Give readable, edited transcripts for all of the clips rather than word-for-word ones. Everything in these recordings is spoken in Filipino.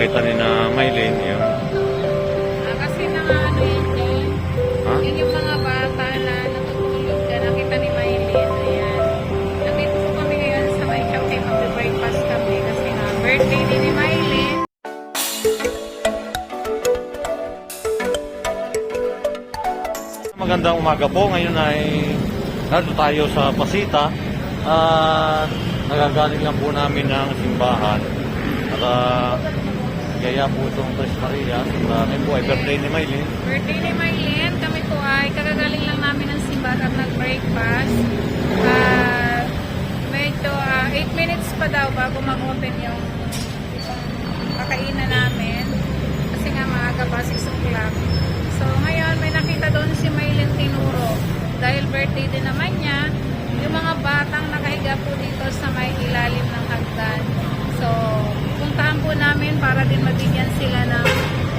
nakita ni na Maylin yun. Kasi ano yun eh. Ha? Yun yung mga bata na natutulog ka. Nakita ni Maylin. Ayan. Nandito po kami ngayon sa may cafe. Mag-breakfast kami kasi na birthday din ni Maylin. Magandang umaga po. Ngayon ay nandito tayo sa Pasita. Nagagaling lang po namin ng simbahan. At gaya po itong Tres Maria. Kami po ay birthday ni Maylin. Birthday ni Maylin. Kami po ay kagagaling lang namin ng simbahan at nag-breakfast. Medyo 8 minutes pa daw bago mag-open yung kakainan namin. Kasi nga maaga pa 6 o'clock. So ngayon may nakita doon si Maylin tinuro. Dahil birthday din naman niya, yung mga batang nakahiga po dito sa may ilalim ng hagdan. So puntahan po namin para din mabigyan sila ng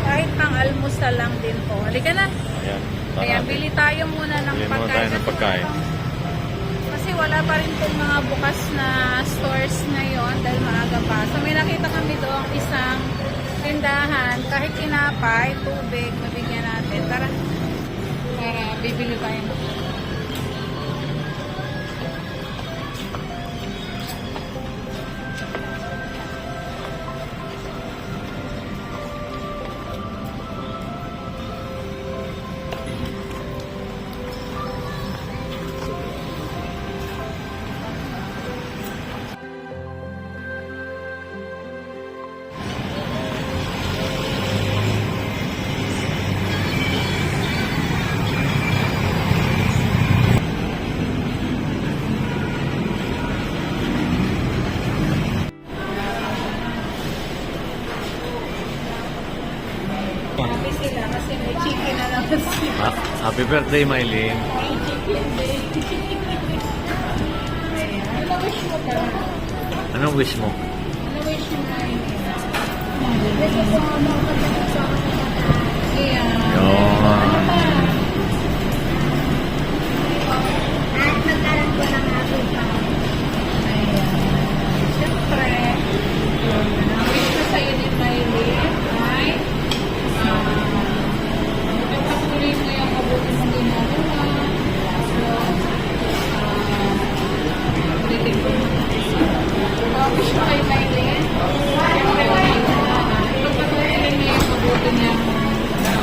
kahit pang almusal lang din po. Halika na. Ayan. Kaya bili tayo muna ng Bili muna pagkain. tayo ng pagkain. Kasi wala pa rin pong mga bukas na stores ngayon dahil maaga pa. So may nakita kami doon isang tindahan, kahit tinapay, tubig, mabigyan natin. Tara, para bibili tayo. Happy sila kasi may chicken na naman sila. Happy birthday, Maylin. May chicken day. Ano wish mo ka? Anong wish mo? Ano wish mo na yun? Ayan. Yun. At magkaroon ko ng happy pa. Ayan. Siyempre, ang wish ko sa'yo ni Maylin ay pagpatuloy mo yung mabuti mong ginagawa. So, ulitin ko muna. Wish ko kay Maylin. Siyempre, pagpatuloy mo yung mabuti niyang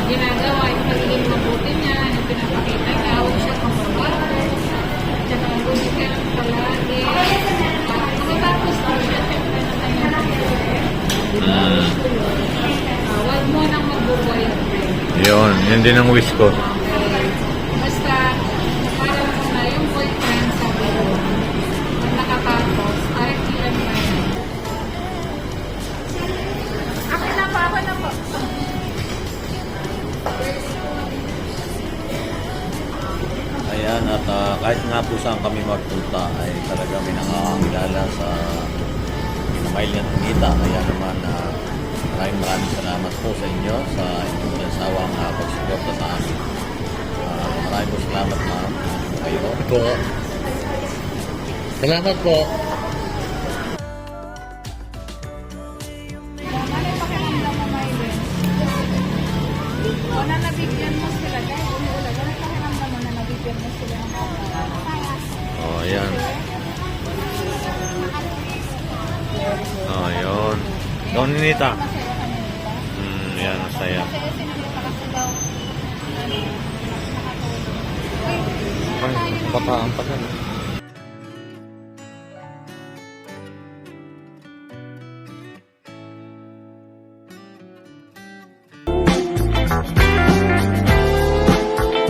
ginagawa, yung pagiging mabuti niya, yung pinapakita niya, huwag siya kumabaro. Tsaka, gusto ka lang palagi. Matapos ko siya, siyempre na tayo. Huwag mo nang mag-boyfriend. Yun din ang wish ko. Basta, parang na yung boyfriend sabi ko, pag nakatapos, kahit ilan na yun. Akin na pa ako na po. Ayan, at kahit nga po saan kami magpunta ay talaga may nakakakilala sa Maylin at Anita. Kaya naman maraming salamat po sa inyo sa inyong nasawang pagsuporta sa amin. Maraming po salamat, ma'am. Kayo po. Salamat po. Ano yung pakiramdam mo, Maylin? O na nabigyan mo sila, dahil umuulan, ano yung pakiramdam mo na nabigyan mo sila ng pagkakas? Oh, ayan. Oh, yun. Doon ni Nita. Masaya ka na nito? Yan, masaya. Kasi sinakita kasi daw, nakatulog. Pang, baka ang pagkano.